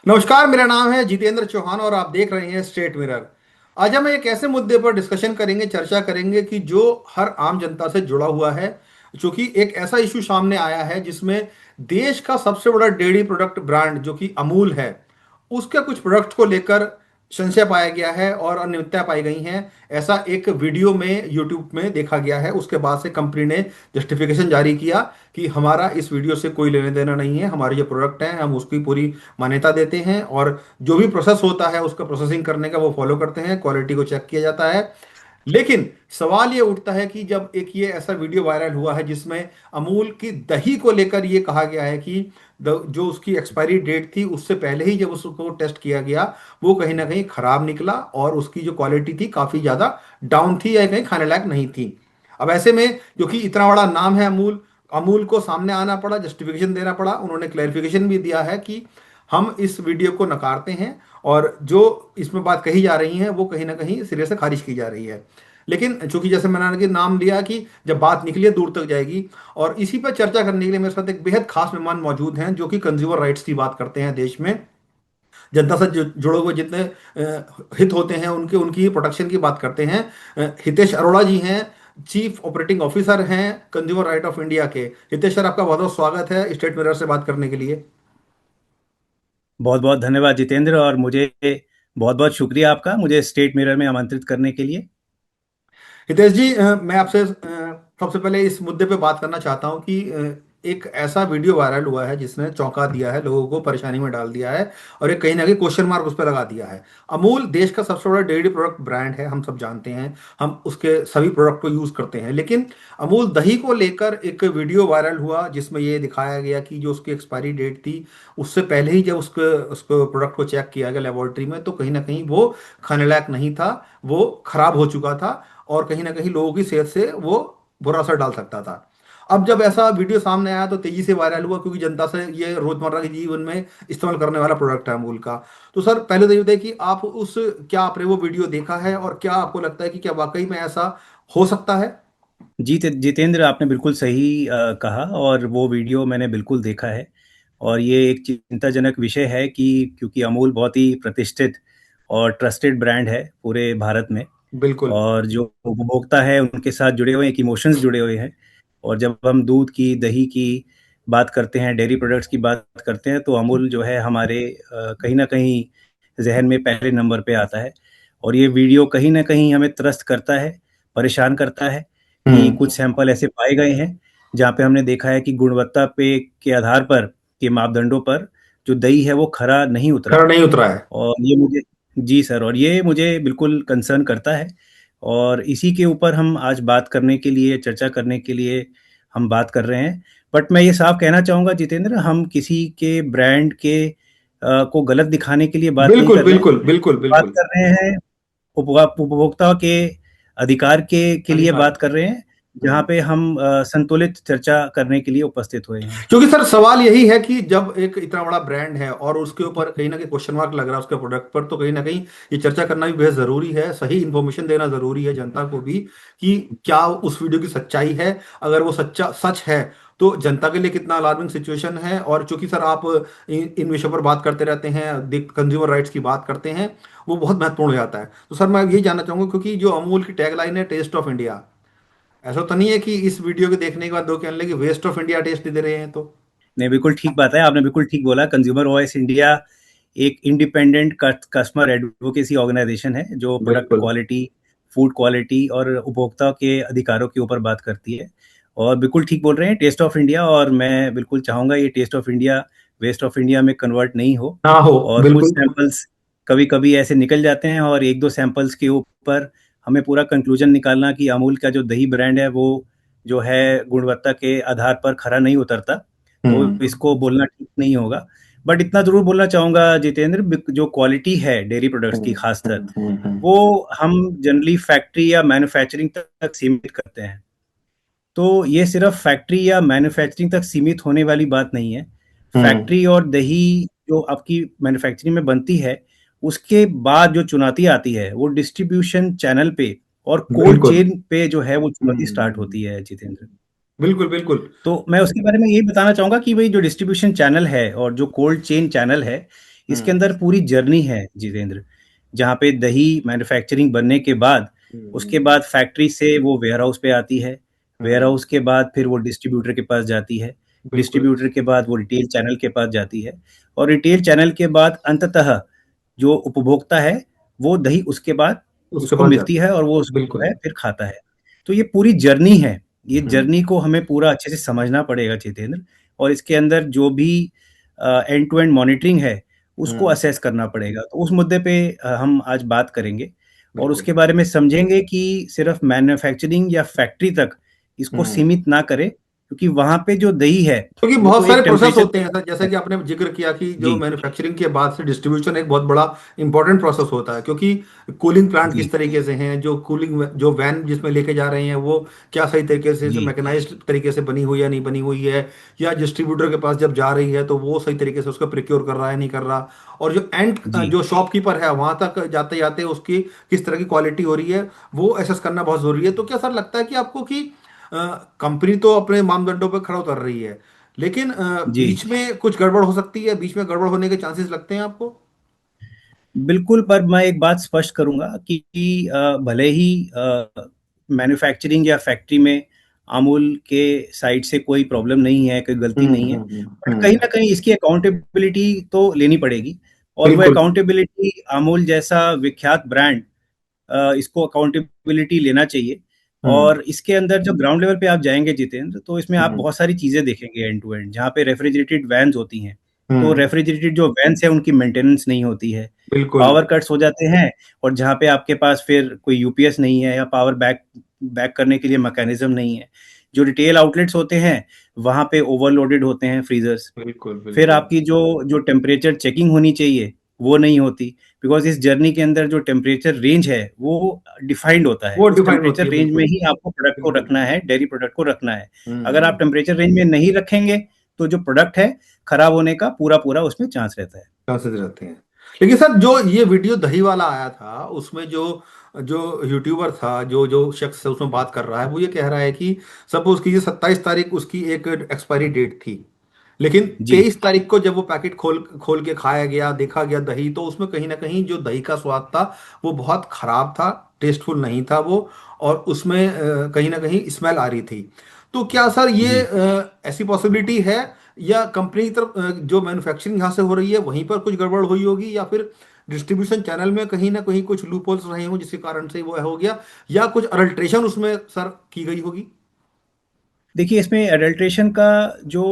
नमस्कार, मेरा नाम है जितेंद्र चौहान और आप देख रहे हैं स्टेट मिरर। आज हम एक ऐसे मुद्दे पर डिस्कशन करेंगे, चर्चा करेंगे कि जो हर आम जनता से जुड़ा हुआ है। क्योंकि एक ऐसा इशू सामने आया है जिसमें देश का सबसे बड़ा डेयरी प्रोडक्ट ब्रांड जो कि अमूल है, उसके कुछ प्रोडक्ट को लेकर संशय पाया गया है और अनियमितता पाई गई हैं। ऐसा एक वीडियो में यूट्यूब में देखा गया है। उसके बाद से कंपनी ने जस्टिफिकेशन जारी किया कि हमारा इस वीडियो से कोई लेना देना नहीं है, हमारे जो प्रोडक्ट हैं हम उसकी पूरी मान्यता देते हैं और जो भी प्रोसेस होता है उसका प्रोसेसिंग करने का वो फॉलो करते हैं, क्वालिटी को चेक किया जाता है। लेकिन सवाल ये उठता है कि जब एक ये ऐसा वीडियो वायरल हुआ है जिसमें अमूल की दही को लेकर ये कहा गया है कि जो उसकी एक्सपायरी डेट थी उससे पहले ही जब उसको टेस्ट किया गया वो कहीं ना कहीं खराब निकला और उसकी जो क्वालिटी थी काफी ज्यादा डाउन थी या कहीं खाने लायक नहीं थी। अब ऐसे में जो कि इतना बड़ा नाम है अमूल, अमूल को सामने आना पड़ा, जस्टिफिकेशन देना पड़ा। उन्होंने क्लैरिफिकेशन भी दिया है कि हम इस वीडियो को नकारते हैं और जो इसमें बात कही जा रही है वो कहीं ना कहीं सिरे से खारिज की जा रही है। लेकिन चूंकि जैसे मैंने कि नाम लिया कि जब बात निकली है दूर तक जाएगी, और इसी पर चर्चा करने के लिए मेरे साथ एक बेहद खास मेहमान मौजूद हैं जो कि कंज्यूमर राइट्स की बात करते हैं। देश में जनता से जुड़े हुए जितने हित होते हैं उनके उनकी प्रोटेक्शन की बात करते हैं। हितेश अरोड़ा जी हैं, चीफ ऑपरेटिंग ऑफिसर हैं कंज्यूमर राइट ऑफ इंडिया के। हितेश सर, आपका बहुत बहुत स्वागत है स्टेट मिरर से बात करने के लिए। बहुत बहुत धन्यवाद जितेंद्र। और मुझे बहुत बहुत शुक्रिया आपका मुझे स्टेट मिरर में आमंत्रित करने के लिए। हितेश जी, मैं आपसे सबसे पहले इस मुद्दे पे बात करना चाहता हूँ कि एक ऐसा वीडियो वायरल हुआ है जिसने चौंका दिया है, लोगों को परेशानी में डाल दिया है और एक कहीं ना कहीं क्वेश्चन मार्क उस पर लगा दिया है। अमूल देश का सबसे बड़ा डेयरी प्रोडक्ट ब्रांड है, हम सब जानते हैं, हम उसके सभी प्रोडक्ट को यूज करते हैं। लेकिन अमूल दही को लेकर एक वीडियो वायरल हुआ जिसमें ये दिखाया गया कि जो उसकी एक्सपायरी डेट थी उससे पहले ही जब उसको उसको प्रोडक्ट को चेक किया गया लेबोरेटरी में तो कहीं ना कहीं वो खाने लायक नहीं था, वो खराब हो चुका था और कहीं ना कहीं लोगों की सेहत से वो बुरा असर डाल सकता था। अब जब ऐसा वीडियो सामने आया तो तेजी से वायरल हुआ क्योंकि जनता से ये रोजमर्रा के जीवन में इस्तेमाल करने वाला प्रोडक्ट है अमूल का। तो सर, पहले तो ये बताइए कि आप उस क्या आपने वो वीडियो देखा है और क्या आपको लगता है कि क्या वाकई में ऐसा हो सकता है? जी जितेंद्र, आपने बिल्कुल सही कहा। और वो वीडियो मैंने बिल्कुल देखा है। और ये एक चिंताजनक विषय है कि क्योंकि अमूल बहुत ही प्रतिष्ठित और ट्रस्टेड ब्रांड है पूरे भारत में। बिल्कुल। और जो उपभोक्ता है उनके साथ जुड़े हुए एक इमोशंस जुड़े हुए हैं। और जब हम दूध की, दही की बात करते हैं, डेयरी प्रोडक्ट्स की बात करते हैं, तो अमूल जो है हमारे कहीं ना कहीं जहन में पहले नंबर पे आता है। और ये वीडियो कहीं ना कहीं हमें त्रस्त करता है, परेशान करता है कि हम्म। कुछ सैंपल ऐसे पाए गए हैं जहाँ पे हमने देखा है कि गुणवत्ता पे के आधार पर, के मापदंडों पर जो दही है वो खरा नहीं उतरा। खरा नहीं उतरा है। और ये मुझे, जी सर, और ये मुझे बिल्कुल कंसर्न करता है। और इसी के ऊपर हम आज बात करने के लिए, चर्चा करने के लिए हम बात कर रहे हैं। बट मैं ये साफ कहना चाहूँगा जितेंद्र, हम किसी के ब्रांड के को गलत दिखाने के लिए बात नहीं बिल्कुल कर रहे हैं। बिल्कुल बिल्कुल बात बिल्कुल। कर रहे हैं उपभोक्ता के अधिकार के लिए अधिकार। बात कर रहे हैं, जहाँ हम्म। पे हम संतुलित चर्चा करने के लिए उपस्थित हुए हैं। क्योंकि सर सवाल यही है कि जब एक इतना बड़ा ब्रांड है और उसके ऊपर कहीं ना कहीं क्वेश्चन मार्क लग रहा है उसके प्रोडक्ट पर, तो कहीं ना कहीं ये चर्चा करना भी बेहद जरूरी है, सही इन्फॉर्मेशन देना जरूरी है जनता को भी कि क्या उस वीडियो की सच्चाई है। अगर वो सच्चा सच है तो जनता के लिए कितना अलार्मिंग सिचुएशन है। और चूंकि सर आप इन विषयों पर बात करते रहते हैं, कंज्यूमर राइट्स की बात करते हैं, वो बहुत महत्वपूर्ण हो जाता है। तो सर मैं यही जानना चाहूंगा, क्योंकि जो अमूल की टैगलाइन है टेस्ट ऑफ इंडिया, ऐसा तो नहीं है कि इस वीडियो को देखने के बाद लोग कहने लगे वेस्ट ऑफ इंडिया टेस्ट दे रहे हैं तो? नहीं, बिल्कुल ठीक बात है, आपने बिल्कुल ठीक बोला। कंज्यूमर वॉइस इंडिया एक इंडिपेंडेंट कस्टमर एडवोकेसी ऑर्गेनाइजेशन है जो प्रोडक्ट बिल्कुल। क्वालिटी, फूड क्वालिटी और उपभोक्ता के अधिकारों के ऊपर बात करती है। और बिल्कुल ठीक बोल रहे हैं, टेस्ट ऑफ इंडिया। और मैं बिल्कुल चाहूँगा ये taste of India waste of India में कन्वर्ट नहीं हो। हाँ हो। और कुछ बिल्कुल। सैंपल्स कभी कभी ऐसे निकल जाते हैं और एक दो सैंपल्स के ऊपर हमें पूरा कंक्लूजन निकालना कि अमूल का जो दही ब्रांड है वो जो है गुणवत्ता के आधार पर खरा नहीं उतरता, तो हम्म। इसको बोलना ठीक नहीं होगा। बट इतना जरूर बोलना चाहूंगा जितेंद्र, जो क्वालिटी है डेयरी प्रोडक्ट्स की खासकर, वो हम जनरली फैक्ट्री या मैन्युफैक्चरिंग तक सीमित करते हैं। तो ये सिर्फ फैक्ट्री या मैन्युफैक्चरिंग तक सीमित होने वाली बात नहीं है। हम्म। फैक्ट्री और दही जो आपकी मैन्युफैक्चरिंग में बनती है, उसके बाद जो चुनौती आती है वो डिस्ट्रीब्यूशन चैनल पे और कोल्ड बिल्कुल। चेन पे जो है वो चुनौती स्टार्ट होती है जितेंद्र। बिल्कुल बिल्कुल। तो मैं उसके बारे में यही बताना चाहूँगा कि भई जो डिस्ट्रीब्यूशन चैनल है और जो कोल्ड चेन चैनल है, इसके हम्म। अंदर पूरी जर्नी है जितेंद्र, जहाँ पे दही मैन्युफैक्चरिंग बनने के बाद, उसके हम्म। बाद फैक्ट्री से वो वेयर हाउस पे आती है, वेयर हम्म। हाउस के बाद फिर वो डिस्ट्रीब्यूटर के पास जाती है, बिल्कुल। डिस्ट्रीब्यूटर के बाद वो रिटेल चैनल के पास जाती है, और रिटेल चैनल के बाद अंततः जो उपभोक्ता है वो दही उसके बाद उसके उसको बाद मिलती जाती है। है और वो उसको जो बिल्कुल। है फिर खाता है। तो ये पूरी जर्नी है, ये हम्म। जर्नी को हमें पूरा अच्छे से समझना पड़ेगा जितेंद्र, और इसके अंदर जो भी एंड टू एंड मॉनिटरिंग है उसको हम्म। असेस करना पड़ेगा। तो उस मुद्दे पे हम आज बात करेंगे और बिल्कुल। उसके बारे में समझेंगे कि सिर्फ मैन्युफैक्चरिंग या फैक्ट्री तक इसको हम्म। सीमित ना करें, क्योंकि वहां पे जो दही है क्योंकि वो बहुत तो सारे एक प्रोसेस टेम्परेचर होते हैं सर, जैसे है। कि आपने जिक्र किया कि जो जी, मैन्युफैक्चरिंग के बाद से डिस्ट्रीब्यूशन एक बहुत बड़ा इंपॉर्टेंट प्रोसेस होता है, क्योंकि कूलिंग प्लांट जी, किस तरीके से हैं, जो कूलिंग जो वैन जिसमें लेके जा रहे हैं वो क्या सही तरीके से जी, मैकेनाइज्ड तरीके से बनी हुई या नहीं बनी हुई है, या डिस्ट्रीब्यूटर के पास जब जा रही है तो वो सही तरीके से उसको प्रिक्योर कर रहा है नहीं कर रहा, और जो एंड जी, जो शॉपकीपर है वहां तक जाते जाते उसकी किस तरह की क्वालिटी हो रही है वो एसेस करना बहुत जरूरी है। तो क्या सर लगता है कि आपको कि कंपनी तो अपने मानदंडों पर खरा उतर रही है, लेकिन जी। बीच में कुछ गड़बड़ हो सकती है, बीच में गड़बड़ होने के चांसेस लगते हैं आपको? बिल्कुल, पर मैं एक बात स्पष्ट करूँगा कि भले ही मैन्युफैक्चरिंग या फैक्ट्री में अमूल के साइड से कोई प्रॉब्लम नहीं है, कोई गलती नहीं है, बट कहीं न कहीं इसकी अकाउंटेबिलिटी तो लेनी पड़ेगी, और वो बिल्कुल। अकाउंटेबिलिटी अमूल जैसा विख्यात ब्रांड इसको अकाउंटेबिलिटी लेना चाहिए। हम्म। और इसके अंदर जो ग्राउंड लेवल पे आप जाएँगे जितेंद्र, तो इसमें आप हम्म। बहुत सारी चीज़ें देखेंगे एंड टू एंड, जहाँ पे रेफ्रिजरेटेड वैन्स होती हैं। तो हम्म। रेफ्रिजरेटेड जो वैन्स हैं उनकी मेंटेनेंस नहीं होती है, बिल्कुल। पावर कट्स हो जाते हैं, और जहाँ पे आपके पास फिर कोई यूपीएस नहीं है या पावर बैक बैक करने के लिए मैकेनिज्म नहीं है। जो रिटेल आउटलेट्स होते हैं, वहाँ पे ओवरलोडेड होते हैं फ्रीज़र्स। बिल्कुल। फिर बिल्कुल। आपकी जो जो टेम्परेचर चेकिंग होनी चाहिए, वो नहीं होती, बिकॉज़ इस जर्नी के अंदर जो टेम्परेचर रेंज है, वो डिफाइंड होता है। वो उस डिफाइंड होती टेम्परेचर है। रेंज में बिल्कुल। ही आपको प्रोडक्ट को बिल्कुल। रखना है, डेयरी प्रोडक्ट को रखना है। अगर आप हम्म। टेम्परेचर रेंज में नहीं रखेंगे, तो जो प्रोडक्ट है, खराब होने का पूरा-पूरा उसमें चांस रहता है। चांसेस रहते हैं। लेकिन सर जो ये वीडियो दही वाला आया था उसमें जो जो यूट्यूबर था, जो जो शख्स उसमें बात कर रहा है, वो ये कह रहा है कि सपोज कीजिए 27 तारीख उसकी एक एक्सपायरी डेट थी, लेकिन जी, 23 तारीख को जब वो पैकेट खोल खोल के खाया गया, देखा गया दही, तो उसमें कहीं ना कहीं जो दही का स्वाद था वो बहुत खराब था, टेस्टफुल नहीं था वो, और उसमें कहीं ना कहीं स्मेल आ रही थी। तो क्या सर ये जी। ऐसी पॉसिबिलिटी है, या कंपनी की तरफ जो मैन्युफैक्चरिंग यहाँ से हो रही है वहीं पर कुछ गड़बड़ हुई होगी, या फिर डिस्ट्रीब्यूशन चैनल में कहीं ना कहीं कुछ लूप होल्स रहे हों जिसके कारण से वो हो गया, या कुछ अडल्ट्रेशन उसमें सर की गई होगी? देखिए, इसमें एडल्ट्रेशन का जो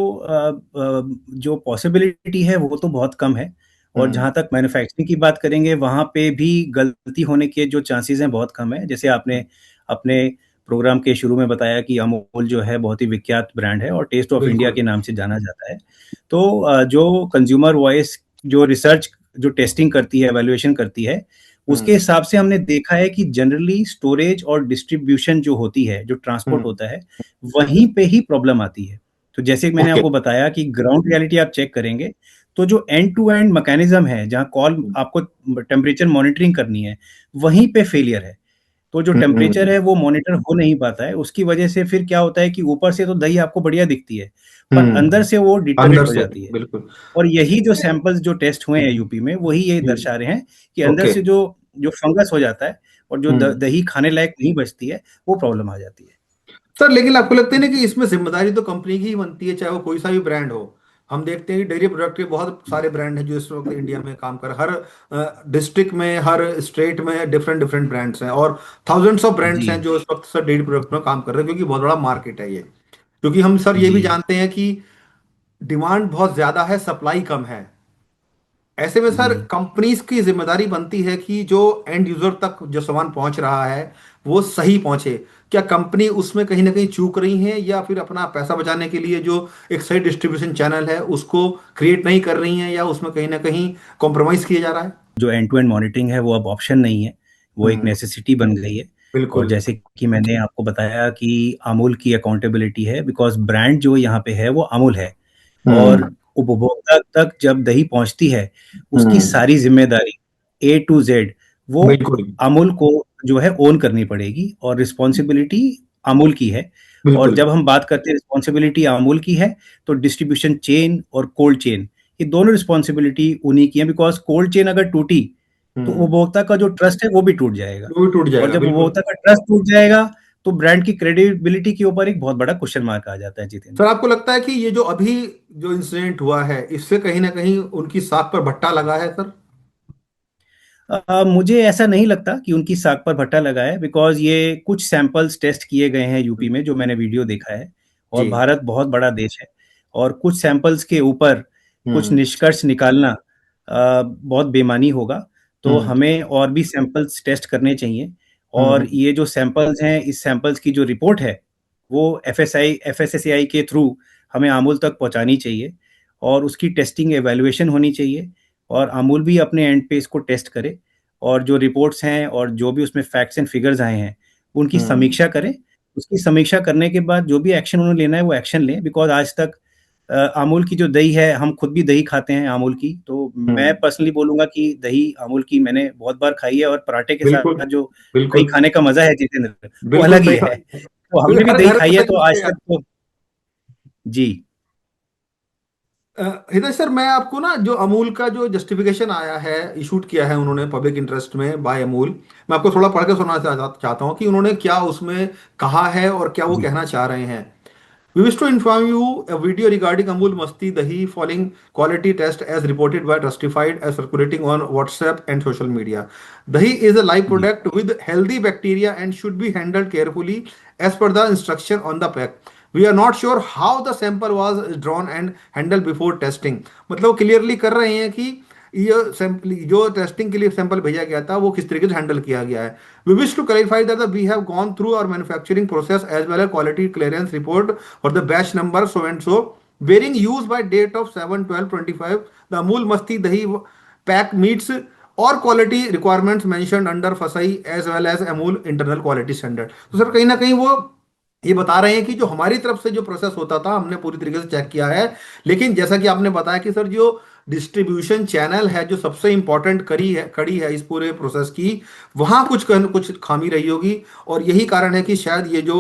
जो पॉसिबिलिटी है वो तो बहुत कम है, और हम्म। जहाँ तक मैन्युफैक्चरिंग की बात करेंगे वहाँ पे भी गलती होने के जो चांसेस हैं बहुत कम है। जैसे आपने अपने प्रोग्राम के शुरू में बताया कि अमूल जो है बहुत ही विख्यात ब्रांड है और टेस्ट ऑफ इंडिया बिल्कुल। के नाम से जाना जाता है। तो जो कंज्यूमर वॉइस जो रिसर्च जो टेस्टिंग करती है, एवैल्यूएशन करती है, उसके हम्म। हिसाब से हमने देखा है कि जनरली स्टोरेज और डिस्ट्रीब्यूशन जो होती है, जो ट्रांसपोर्ट हम्म। होता है, वहीं पे ही प्रॉब्लम आती है। तो जैसे कि मैंने ओके। आपको बताया कि ग्राउंड रियलिटी आप चेक करेंगे, तो जो एंड टू एंड मैकेनिज्म है, जहाँ कॉल आपको टेम्परेचर मॉनिटरिंग करनी है, वहीं पे फेलियर है। तो जो टेम्परेचर हम्म। है वो मॉनिटर हो नहीं पाता है, उसकी वजह से फिर क्या होता है कि ऊपर से तो दही आपको बढ़िया दिखती है, पर अंदर हम्म। से वो डिटेरियोरेट अंदर हो से। जाती है। बिल्कुल। और यही जो सैंपल्स जो टेस्ट हुए हैं यूपी में, वही यही हम्म। दर्शा रहे हैं कि अंदर ओके। से जो जो फंगस हो जाता है और जो हम्म। दही खाने लायक नहीं बचती है, वो प्रॉब्लम आ जाती है। सर लेकिन आपको लगता है ना कि इसमें जिम्मेदारी तो कंपनी की ही बनती है, चाहे वो कोई सा भी ब्रांड हो? हम देखते हैं कि डेयरी प्रोडक्ट के बहुत सारे ब्रांड हैं जो इस वक्त इंडिया में काम कर रहे हैं। हर डिस्ट्रिक्ट में, हर स्टेट में डिफरेंट डिफरेंट ब्रांड्स हैं, और थाउजेंड्स ऑफ ब्रांड्स जी, हैं जो इस वक्त सर डेयरी प्रोडक्ट में काम कर रहे हैं, क्योंकि बहुत बड़ा मार्केट है ये। क्योंकि हम सर ये भी जी, जानते हैं कि डिमांड बहुत ज्यादा है, सप्लाई कम है। ऐसे में सर जी। कंपनीज की जिम्मेदारी बनती है कि जो एंड यूजर तक जो सामान पहुंच रहा है वो सही पहुंचे। क्या कंपनी उसमें कहीं ना कहीं चूक रही है, या फिर अपना पैसा बचाने के लिए जो एक सही डिस्ट्रीब्यूशन चैनल है उसको क्रिएट नहीं कर रही है, या उसमें कहीं ना कहीं कॉम्प्रोमाइज किया जा रहा है? जो एंड टू एंड मॉनिटरिंग है वो अब ऑप्शन नहीं है, वो एक हम्म। नेसेसिटी बन गई है। और बिल्कुल। जैसे कि मैंने आपको बताया कि अमूल की अकाउंटेबिलिटी है, बिकॉज़ ब्रांड जो यहाँ पे है वो अमूल है, और हम्म। उपभोक्ता तक जब दही पहुँचती है, उसकी हम्म। सारी ज़िम्मेदारी ए टू ज़ेड वो बिल्कुल। अमूल को जो है ओन करनी पड़ेगी, और रिस्पॉन्सिबिलिटी अमूल की है। और बिल्कुल। जब हम बात करते हैं रिस्पॉन्सिबिलिटी अमूल की है, तो डिस्ट्रीब्यूशन चेन और कोल्ड चेन, कि दोनों रिस्पॉन्सिबिलिटी उन्हीं की है, बिकॉज कोल्ड चेन अगर टूटी तो हम्म। उपभोक्ता का जो ट्रस्ट है वो भी टूट जाएगा, वो भी टूट और जाएगा, जब बिल्कुल। उपभोक्ता का ट्रस्ट टूट जाएगा तो ब्रांड की क्रेडिबिलिटी के ऊपर एक बहुत बड़ा क्वेश्चन मार्क आ जाता है, जितेंद्र। सर आपको लगता है कि ये जो अभी जो इंसिडेंट हुआ है इससे कहीं ना कहीं उनकी साख पर भट्टा लगा है सर? मुझे ऐसा नहीं लगता कि उनकी साख पर भट्टा लगा है, बिकॉज ये कुछ सैंपल्स टेस्ट किए गए हैं यूपी में, जो मैंने वीडियो देखा है। और जी। भारत बहुत बड़ा देश है, और कुछ सैंपल्स के ऊपर कुछ हम्म। निष्कर्ष निकालना बहुत बेमानी होगा। तो हम्म। हमें और भी सैंपल्स टेस्ट करने चाहिए, और हम्म। ये जो सैंपल्स हैं, इस सैंपल्स की जो रिपोर्ट है वो एफएसएसएआई के थ्रू हमें अमूल तक पहुंचानी चाहिए, और उसकी टेस्टिंग एवेल्युएशन होनी चाहिए, और अमूल भी अपने एंड पे इसको टेस्ट करे, और जो रिपोर्ट्स हैं और जो भी उसमें फैक्ट्स एंड फिगर्स आए हैं उनकी हम्म। समीक्षा करें। उसकी समीक्षा करने के बाद जो भी एक्शन उन्हें लेना है वो एक्शन लें, बिकॉज आज तक अमूल की जो दही है, हम खुद भी दही खाते हैं अमूल की, तो मैं हम्म। पर्सनली बोलूंगा कि दही अमूल की मैंने बहुत बार खाई है, और पराठे के बिल्कुल। साथ जो दही बिल्कुल। खाने का मजा है, जितेंद्र, वो बिल्कुल अलग ही सही है। बात है, तो क्योंकि हमने भी हर दही घर खाई में है, दही तो मिलते आज हैं। तक तो जी हितेश सर, मैं आपको ना जो अमूल का जो जस्टिफिकेशन आया है, इशूड किया है उन्होंने पब्लिक इंटरेस्ट में बाय अमूल, मैं आपको थोड़ा पढ़ के सुनाना चाहता हूँ कि उन्होंने क्या उसमें कहा है और क्या वो जी कहना चाह रहे हैं। We wish to inform you a video regarding Amul Masti Dahi following quality test as reported by Justified as circulating on WhatsApp and social media. Dahi is a live जी product with healthy bacteria and should be handled carefully as per the instruction on the pack. We are not sure how the sample was drawn and handled before testing. मतलब clearly कर रहे हैं कि ये sample जो testing के लिए sample भेजा गया था वो किस तरीके से हैंडल किया गया है। We wish to clarify that we have gone through our manufacturing process as well as quality clearance report for the batch number so and so bearing used by date of 7/12/25. The Amul Masti Dahi pack meets और quality requirements mentioned under FSSAI as well as Amul internal quality standard. तो sir कहीं ना कहीं वो ये बता रहे हैं कि जो हमारी तरफ से जो प्रोसेस होता था हमने पूरी तरीके से चेक किया है, लेकिन जैसा कि आपने बताया कि सर जो डिस्ट्रीब्यूशन चैनल है जो सबसे इंपॉर्टेंट कड़ी है इस पूरे प्रोसेस की, वहां कुछ खामी रही होगी। और यही कारण है कि शायद ये जो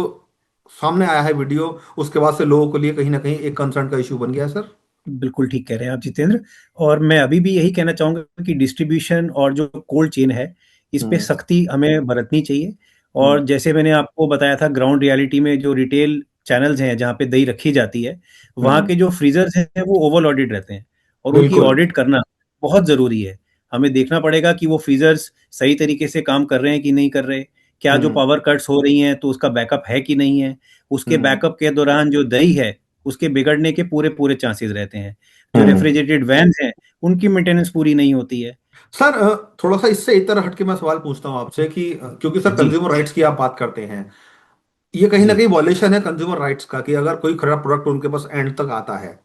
सामने आया है वीडियो, उसके बाद से लोगों के लिए कहीं ना कहीं एक कंसर्न का इशू बन गया है सर। बिल्कुल ठीक कह रहे हैं आप, जितेंद्र। और मैं अभी भी यही कहना चाहूंगा कि डिस्ट्रीब्यूशन और जो कोल्ड चेन है, इस पे हम्म। सख्ती हमें बरतनी चाहिए। हम्म। और जैसे मैंने आपको बताया था, ग्राउंड रियलिटी में जो रिटेल चैनल्स हैं जहाँ पे दही रखी जाती है, वहाँ हम्म। के जो फ्रीजर्स हैं वो ओवर ऑडिट रहते हैं, और उनकी बिल्कुल। ऑडिट करना बहुत ज़रूरी है। हमें देखना पड़ेगा कि वो फ्रीजर्स सही तरीके से काम कर रहे हैं कि नहीं कर रहे, क्या जो हम्म। पावर कट्स हो रही हैं तो उसका बैकअप है कि नहीं है। उसके हम्म। बैकअप के दौरान जो दही है उसके बिगड़ने के पूरे पूरे चांसेस रहते हैं। जो हम्म। रेफ्रिजरेटेड वैन्स हैं उनकी मेंटेनेंस पूरी नहीं होती है। सर थोड़ा सा इससे इतर हटके मैं सवाल पूछता हूँ आपसे कि क्योंकि सर जी कंज्यूमर राइट्स की आप बात करते हैं, ये कहीं ना जी कहीं वॉलेशन है कंज्यूमर राइट्स का कि अगर कोई खराब प्रोडक्ट उनके पास एंड तक आता है।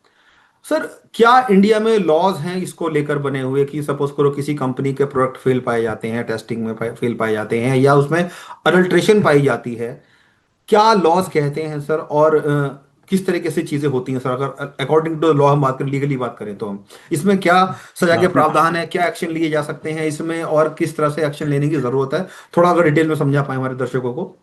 सर क्या इंडिया में लॉज हैं इसको लेकर बने हुए कि सपोज करो किसी कंपनी के प्रोडक्ट फेल पाए जाते हैं, टेस्टिंग में फेल पाए जाते हैं या उसमें अडल्ट्रेशन पाई जाती है, क्या लॉज कहते हैं सर? और किस तरीके से चीजें होती हैं सर? अगर अकॉर्डिंग टू लॉ हम बात करें, लीगली बात करें, तो हम इसमें क्या सजा के आपने प्रावधान है, क्या एक्शन लिए जा सकते हैं इसमें और किस तरह से एक्शन लेने की जरूरत है? थोड़ा अगर डिटेल में समझा पाए हमारे दर्शकों को।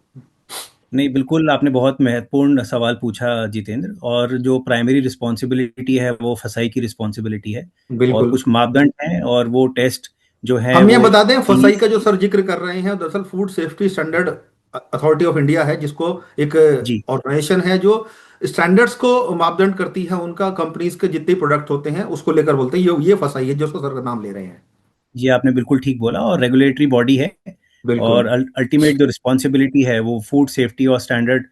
नहीं, बिल्कुल आपने बहुत महत्वपूर्ण सवाल पूछा, जितेंद्र। और जो प्राइमरी रिस्पॉन्सिबिलिटी है वो फसाई की रिस्पॉन्सिबिलिटी है, और बिल्कुल। कुछ मापदंड हैं, और वो टेस्ट जो है हम ये वो बता दें, इन्हीं। फसाई का जो सर जिक्र कर रहे हैं दरअसल food safety standard authority of India है, जिसको एक जी ऑर्गेनाइजेशन है जो स्टैंडर्ड्स को मापदंड करती है उनका, कंपनीज के जितने प्रोडक्ट होते हैं उसको लेकर बोलते हैं ये फसाई है जो उसको सर का नाम ले रहे हैं। ये आपने बिल्कुल ठीक बोला, और रेगुलेटरी बॉडी है। बिल्कुल। और अल्टीमेट जो रिस्पॉन्सिबिलिटी है वो फूड सेफ्टी और स्टैंडर्ड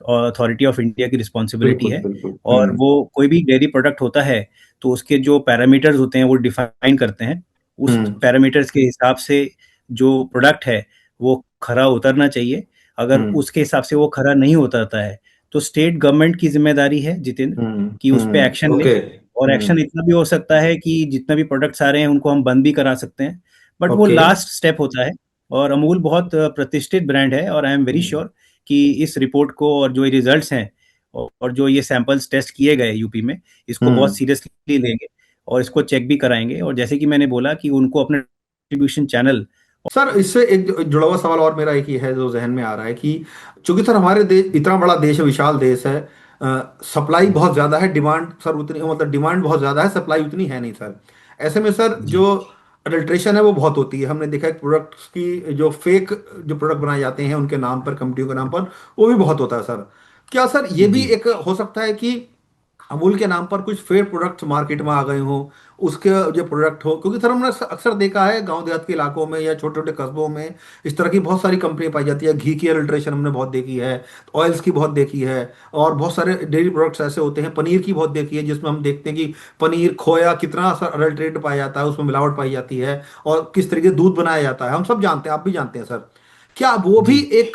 अथॉरिटी ऑफ इंडिया की रिस्पॉन्सिबिलिटी बिल्कुल। है। बिल्कुल। और वो कोई भी डेयरी प्रोडक्ट होता है तो उसके जो पैरामीटर्स होते हैं वो डिफाइन करते हैं। उस हम्म। पैरामीटर्स के हिसाब से जो प्रोडक्ट है वो खरा उतरना चाहिए। अगर हम्म। उसके हिसाब से वो खरा नहीं उतरता है तो स्टेट गवर्नमेंट की जिम्मेदारी है, जितेंद्र, हम्म। कि उस पे एक्शन हम्म। ले। ओके। और हम्म। एक्शन इतना भी हो सकता है कि जितना भी प्रोडक्ट्स आ रहे हैं उनको हम बंद भी करा सकते हैं, बट वो ओके। लास्ट स्टेप होता है। और अमूल बहुत प्रतिष्ठित ब्रांड है, और I am very hmm. Sure कि इस रिपोर्ट को और जो रिजल्ट्स हैं और जो ये सैंपल्स टेस्ट किए गए यूपी में, इसको बहुत हम्म। सीरियसली लेंगे, और इसको चेक भी कराएंगे। और जैसे कि मैंने बोला कि उनको अपने डिस्ट्रीब्यूशन चैनल। सर इससे एक जुड़ा हुआ सवाल और मेरा एक ही है जो जहन में आ रहा है कि चूंकि सर हमारे देश इतना बड़ा देश है, विशाल देश है, सप्लाई हम्म, बहुत ज़्यादा है, डिमांड सर उतनी, मतलब डिमांड बहुत ज़्यादा है, सप्लाई उतनी है नहीं सर। ऐसे में सर जी जो अडल्ट्रेशन है वो बहुत होती है। हमने देखा है प्रोडक्ट्स की जो फेक जो प्रोडक्ट बनाए जाते हैं उनके नाम पर, कंपनियों के नाम पर, वो भी बहुत होता है सर। क्या सर ये भी जी एक हो सकता है कि अमूल के नाम पर कुछ फेक प्रोडक्ट्स मार्केट में आ गए हों, उसके जो प्रोडक्ट हो? क्योंकि सर हमने अक्सर देखा है गांव देहात के इलाकों में या छोटे छोटे कस्बों में इस तरह की बहुत सारी कंपनी पाई जाती है। घी की अडल्ट्रेशन हमने बहुत देखी है, ऑयल्स की बहुत देखी है, और बहुत सारे डेयरी प्रोडक्ट्स ऐसे होते हैं, पनीर की बहुत देखी है, जिसमें हम देखते हैं कि पनीर खोया कितना अडल्ट्रेट पाया जाता है, उसमें मिलावट पाई जाती है, और किस तरीके से दूध बनाया जाता है, हम सब जानते हैं, आप भी जानते हैं सर। क्या वो भी जी एक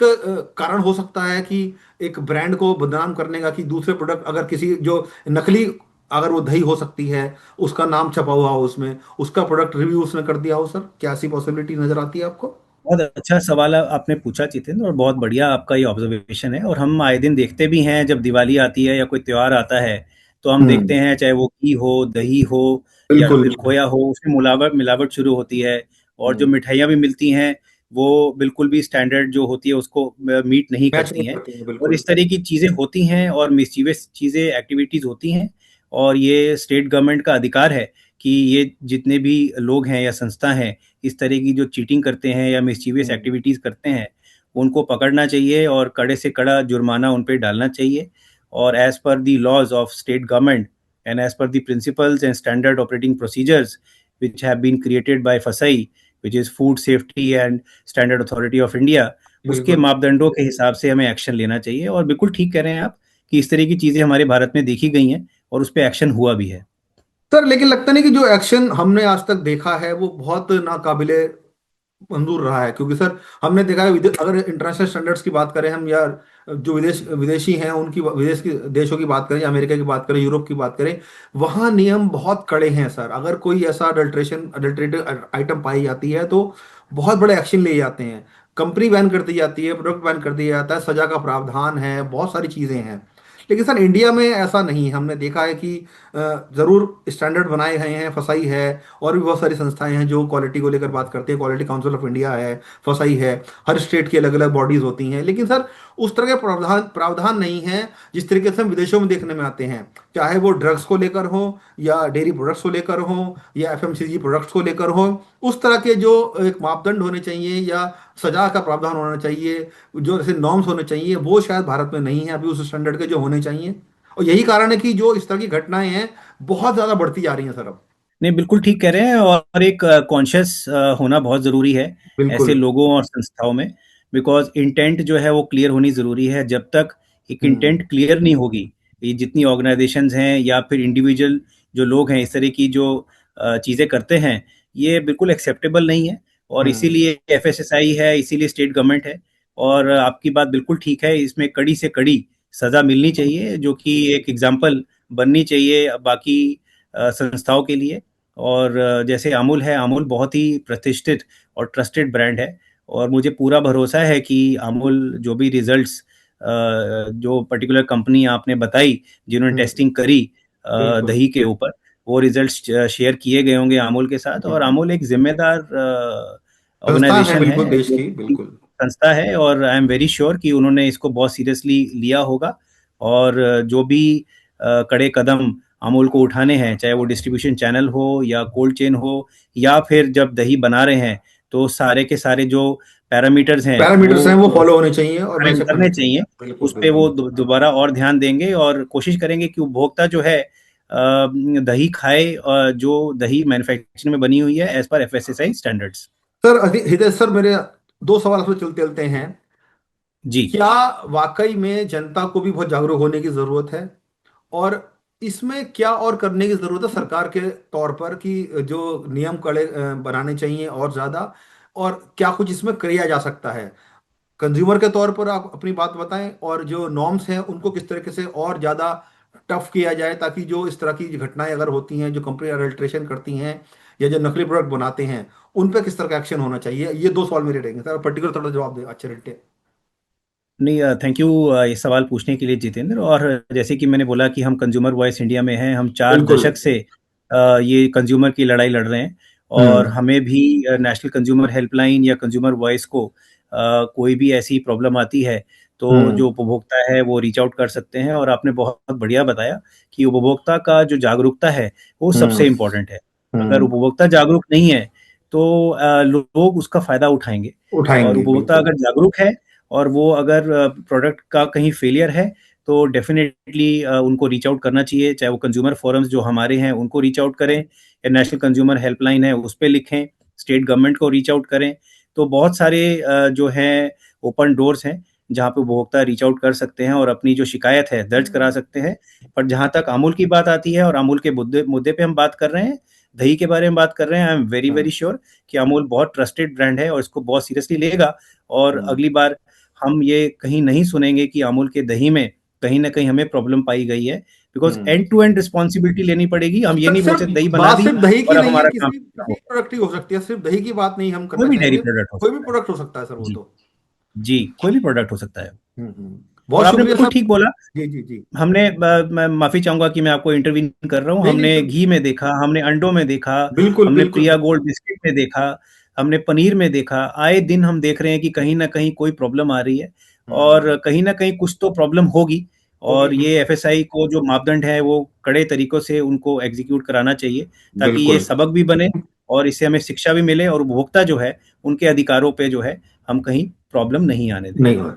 कारण हो सकता है कि एक ब्रांड को बदनाम करने का, कि दूसरे प्रोडक्ट अगर किसी जो नकली, अगर वो दही हो सकती है, उसका नाम छपा हुआ हो उसमें, उसका प्रोडक्ट रिव्यू उसने कर दिया हो सर, क्या ऐसी पॉसिबिलिटी नजर आती है आपको? बहुत अच्छा सवाल आपने पूछा जितेंद्र, और बहुत बढ़िया आपका ये ऑब्जर्वेशन है। और हम आए दिन देखते भी हैं, जब दिवाली आती है या कोई त्योहार आता है तो हम देखते हम्म। हैं, चाहे वो घी हो, दही हो या बिल्कुल। फिर खोया हो, उसमें मिलावट मिलावट शुरू होती है। और जो हम्म। मिठाइयाँ भी मिलती हैं वो बिल्कुल भी स्टैंडर्ड जो होती है उसको मीट नहीं मैच नहीं करती हैं। करती है, और बिल्कुल। इस तरह की चीज़ें होती हैं और मिस्चीवियस चीज़ें, एक्टिविटीज़ होती हैं। और ये स्टेट गवर्नमेंट का अधिकार है कि ये जितने भी लोग हैं या संस्था हैं, इस तरह की जो चीटिंग करते हैं या मिस्चीवियस हम्म। एक्टिविटीज करते हैं, उनको पकड़ना चाहिए और कड़े से कड़ा जुर्माना उन पे डालना चाहिए। और as per the laws of state government and as per the principles and standard operating procedures which have been created by FSAI, which is Food Safety and Standard Authority of India, उसके बिल्कुल मापदंडों के हिसाब से हमें action लेना चाहिए। और बिल्कुल ठीक कह रहे हैं आप कि इस तरह की चीज़ें हमारे भारत में देखी गई हैं और उस पर एक्शन हुआ भी है। सर, लेकिन लगता नहीं कि जो एक्शन हमने आज तक देखा है वो बहुत नाकाबिले मंजूर रहा है, क्योंकि सर हमने देखा है अगर इंटरनेशनल स्टैंडर्ड्स की बात करें हम, या जो विदेशी हैं उनकी, विदेश के देशों की बात करें, या अमेरिका की बात करें, यूरोप की बात करें, वहाँ नियम बहुत कड़े हैं सर। अगर कोई ऐसा अडल्ट्रेटेड आइटम पाई जाती है तो बहुत बड़े एक्शन लिए जाते हैं, कंपनी बैन कर दी जाती है, प्रोडक्ट बैन कर दिया जाता है, सजा का प्रावधान है, बहुत सारी चीज़ें हैं। लेकिन सर इंडिया में ऐसा नहीं है। हमने देखा है कि जरूर स्टैंडर्ड बनाए गए हैं, फसाई है, और भी बहुत सारी संस्थाएं हैं जो क्वालिटी को लेकर बात करते हैं, क्वालिटी काउंसिल ऑफ इंडिया है, फसाई है, हर स्टेट की अलग अलग बॉडीज होती हैं, लेकिन सर उस तरह के प्रावधान प्रावधान नहीं है जिस तरीके से हम विदेशों में देखने में आते हैं। चाहे वो ड्रग्स को लेकर हो, या डेयरी प्रोडक्ट्स को लेकर हो, या एफएमसीजी प्रोडक्ट्स को लेकर हो, उस तरह के जो एक मापदंड होने चाहिए या सजा का प्रावधान होना चाहिए, जो ऐसे नॉर्म्स होने चाहिए, वो शायद भारत में नहीं है अभी उस स्टैंडर्ड के जो होने चाहिए। और यही कारण है कि जो इस तरह की घटनाएं हैं बहुत ज्यादा बढ़ती जा रही हैं सर अब। नहीं, बिल्कुल ठीक कह रहे हैं। और एक कॉन्शियस होना बहुत ज़रूरी है ऐसे बिल्कुल। लोगों और संस्थाओं में। बिकॉज इंटेंट जो है वो क्लियर होनी ज़रूरी है। जब तक एक हम्म। इंटेंट क्लियर नहीं होगी, ये जितनी ऑर्गेनाइजेशंस हैं या फिर इंडिविजुअल जो लोग हैं इस तरह की जो चीज़ें करते हैं, ये बिल्कुल एक्सेप्टेबल नहीं है। और हम्म। इसीलिए एफएसएसआई है, इसीलिए स्टेट गवर्नमेंट है। और आपकी बात बिल्कुल ठीक है, इसमें कड़ी से कड़ी सज़ा मिलनी चाहिए, जो कि एक एग्जाम्पल बननी चाहिए बाकी संस्थाओं के लिए। और जैसे अमूल है, अमूल बहुत ही प्रतिष्ठित और ट्रस्टेड ब्रांड है। और मुझे पूरा भरोसा है कि अमूल जो भी रिजल्ट्स, जो पर्टिकुलर कंपनी आपने बताई जिन्होंने हम्म। टेस्टिंग करी बिल्कुल। दही के ऊपर, वो रिजल्ट्स शेयर किए गए होंगे अमूल के साथ। और हम्म। अमूल एक जिम्मेदार संस्था है ऑर्गेनाइजेशन बिल्कुल है, देश जो की, कि बिल्कुल। संस्था है। और आई एम वेरी श्योर कि उन्होंने इसको बहुत सीरियसली लिया होगा। और जो भी कड़े कदम अमूल को उठाने हैं, चाहे वो डिस्ट्रीब्यूशन चैनल हो या कोल्ड चेन हो, या फिर जब दही बना रहे हैं, तो सारे के सारे जो पैरामीटर्स हैं पैरामीटर्स हैं वो वो फॉलो होने चाहिए, और मैं करने चाहिए। बिल्कुल उस पे बिल्कुल। वो दोबारा और ध्यान देंगे और कोशिश करेंगे कि उपभोक्ता जो है दही खाए, जो दही मैन्युफैक्चरिंग में बनी हुई है as per FSSAI standards. Sir Hitesh sir, मेरे दो सवाल आपसे चलते चलते हैं। जी क्या वाकई में जनता को भी बहुत जागरूक होने की जरूरत है, और इसमें क्या और करने की जरूरत है सरकार के तौर पर, कि जो नियम कड़े बनाने चाहिए और ज्यादा, और क्या कुछ इसमें किया जा सकता है? कंज्यूमर के तौर पर आप अपनी बात बताएं, और जो नॉर्म्स हैं उनको किस तरीके से और ज्यादा टफ किया जाए, ताकि जो इस तरह की घटनाएं अगर होती हैं, जो कंपनी अडल्ट्रेशन करती हैं या जो नकली प्रोडक्ट बनाते हैं, उन पे किस तरह का एक्शन होना चाहिए? ये दो सवाल मेरे रहेंगे सर, पर्टिकुलर थोड़ा जवाब दे अच्छे रहते। नहीं, थैंक यू ये सवाल पूछने के लिए जितेंद्र। और जैसे कि मैंने बोला कि हम कंज्यूमर वॉइस इंडिया में हैं, हम 4 दशक बिल्कुल। से ये कंज्यूमर की लड़ाई लड़ रहे हैं। और हम्म। हमें भी नेशनल कंज्यूमर हेल्पलाइन या कंज्यूमर वॉइस को कोई भी ऐसी प्रॉब्लम आती है तो जो उपभोक्ता है वो रीच आउट कर सकते हैं। और आपने बहुत बढ़िया बताया कि उपभोक्ता का जो जागरूकता है वो हम्म। सबसे इम्पोर्टेंट है। अगर हम्म। उपभोक्ता जागरूक नहीं है तो लोग उसका फायदा उठाएंगे। और उठाएंगे उपभोक्ता बिल्कुल। अगर जागरूक है और वो अगर प्रोडक्ट का कहीं फेलियर है तो डेफिनेटली उनको रीच आउट करना चाहिए, चाहे वो कंज्यूमर फोरम्स जो हमारे हैं उनको रीच आउट करें या नेशनल कंज्यूमर हेल्पलाइन है उस पर लिखें, स्टेट गवर्नमेंट को रीच आउट करें। तो बहुत सारे जो हैं ओपन डोर्स हैं जहाँ पे उपभोक्ता रीच आउट कर सकते हैं और अपनी जो शिकायत है दर्ज करा सकते हैं। पर जहाँ तक अमूल की बात आती है और अमूल के मुद्दे मुद्दे पे हम बात कर रहे हैं, दही के बारे में बात कर रहे हैं, I am very very hmm. Sure कि अमूल बहुत ट्रस्टेड ब्रांड है और इसको बहुत सीरियसली लेगा। और हम्म। अगली बार हम ये कहीं नहीं सुनेंगे कि अमूल के दही में कहीं ना कहीं हमें प्रॉब्लम पाई गई है। Because hmm. And to end responsibility लेनी पड़ेगी। हम ये सर नहीं बोल सिर्फ सकते दही बना बात दी सिर्फ दही की और अब नहीं है, हमारा काम किसी खत्म किसी हो। प्रोडक्ट की हो सकती है, सिर्फ दही की बात नहीं हम कोई करना भी डेयरी चाहेंगे, प्रोडक्ट हो कोई भी सकता है। प्रोडक्ट हो सकता है सर वो जी। तो। जी, कोई भी प्रोडक्ट हो सकता है। और बहुत आपने शुक्रिया बिल्कुल सर। ठीक बोला। जी जी जी। हमने मैं माफी चाहूंगा कि मैं आपको इंटरवीन कर रहा हूँ। नहीं नहीं हमने सर। घी में देखा, हमने अंडों में देखा, बिल्कुल हमने बिल्कुल प्रिया बिल्कुल। गोल्ड बिस्किट में देखा, हमने पनीर में देखा। आए दिन हम देख रहे हैं कि कहीं ना कहीं कोई प्रॉब्लम आ रही है और हम्म। कहीं ना कहीं कुछ तो प्रॉब्लम होगी। होगी और ये बिल्कुल। एफएसआई को जो मापदंड है वो कड़े तरीकों से उनको एग्जीक्यूट कराना चाहिए ताकि ये बिल्कुल। सबक भी बने और इससे हमें शिक्षा भी मिले और उपभोक्ता जो है उनके अधिकारों पे जो है हम कहीं प्रॉब्लम नहीं आने दें। नहीं हो।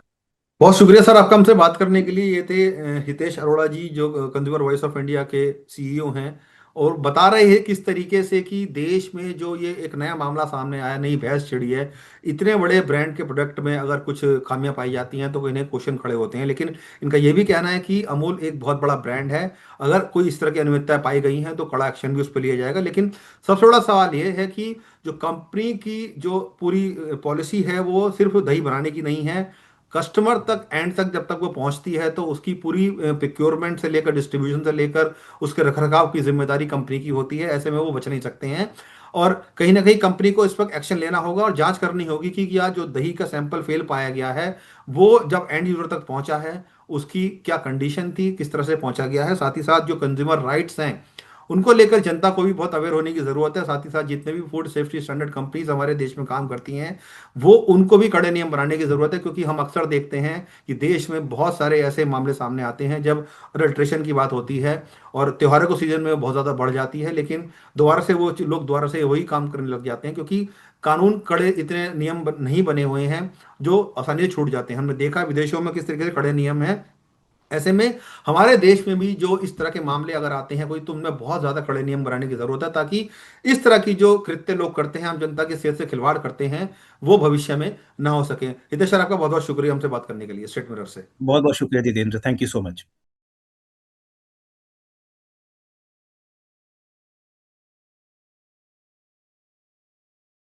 बहुत शुक्रिया सर आपका हमसे बात करने के लिए। ये थे हितेश अरोड़ा जी, जो कंज्यूमर वॉइस ऑफ इंडिया के सीईओ हैं, और बता रहे हैं किस तरीके से कि देश में जो ये एक नया मामला सामने आया, नई बहस छिड़ी है, इतने बड़े ब्रांड के प्रोडक्ट में अगर कुछ खामियां पाई जाती हैं तो इन्हें क्वेश्चन खड़े होते हैं। लेकिन इनका ये भी कहना है कि अमूल एक बहुत बड़ा ब्रांड है, अगर कोई इस तरह की अनियमितताएं पाई गई हैं तो कड़ा एक्शन भी उस पर लिया जाएगा। लेकिन सबसे बड़ा सवाल ये है कि जो कंपनी की जो पूरी पॉलिसी है वो सिर्फ दही बनाने की नहीं है, कस्टमर तक, एंड तक जब तक वो पहुंचती है तो उसकी पूरी प्रिक्योरमेंट से लेकर डिस्ट्रीब्यूशन से लेकर उसके रखरखाव की जिम्मेदारी कंपनी की होती है। ऐसे में वो बच नहीं सकते हैं, और कहीं ना कहीं कंपनी को इस वक्त एक्शन लेना होगा और जांच करनी होगी कि या जो दही का सैंपल फेल पाया गया है वो जब एंड यूजर तक पहुंचा है उसकी क्या कंडीशन थी, किस तरह से पहुंचा गया है। साथ ही साथ जो कंज्यूमर राइट्स हैं उनको लेकर जनता को भी बहुत अवेयर होने की ज़रूरत है। साथ ही साथ जितने भी फूड सेफ्टी स्टैंडर्ड कंपनीज हमारे देश में काम करती हैं वो उनको भी कड़े नियम बनाने की ज़रूरत है, क्योंकि हम अक्सर देखते हैं कि देश में बहुत सारे ऐसे मामले सामने आते हैं जब अडल्ट्रेशन की बात होती है और त्योहारों के सीजन में वो बहुत ज़्यादा बढ़ जाती है, लेकिन दोबारा से वो लोग दोबारा से वही काम करने लग जाते हैं क्योंकि कानून कड़े इतने नियम नहीं बने हुए हैं, जो आसानी से छूट जाते हैं। हमने देखा विदेशों में किस तरीके से कड़े नियम हैं। ऐसे में हमारे देश में भी जो इस तरह के मामले अगर आते हैं कोई, तो उनमें बहुत ज्यादा कड़े नियम बनाने की जरूरत है ताकि इस तरह की जो कृत्य लोग करते हैं, आम जनता की सेहत से खिलवाड़ करते हैं, वो भविष्य में ना हो सके। हितेश सर आपका बहुत बहुत शुक्रिया हमसे बात करने के लिए स्टेट मिरर से। बहुत बहुत शुक्रिया Jitendra, thank you so much.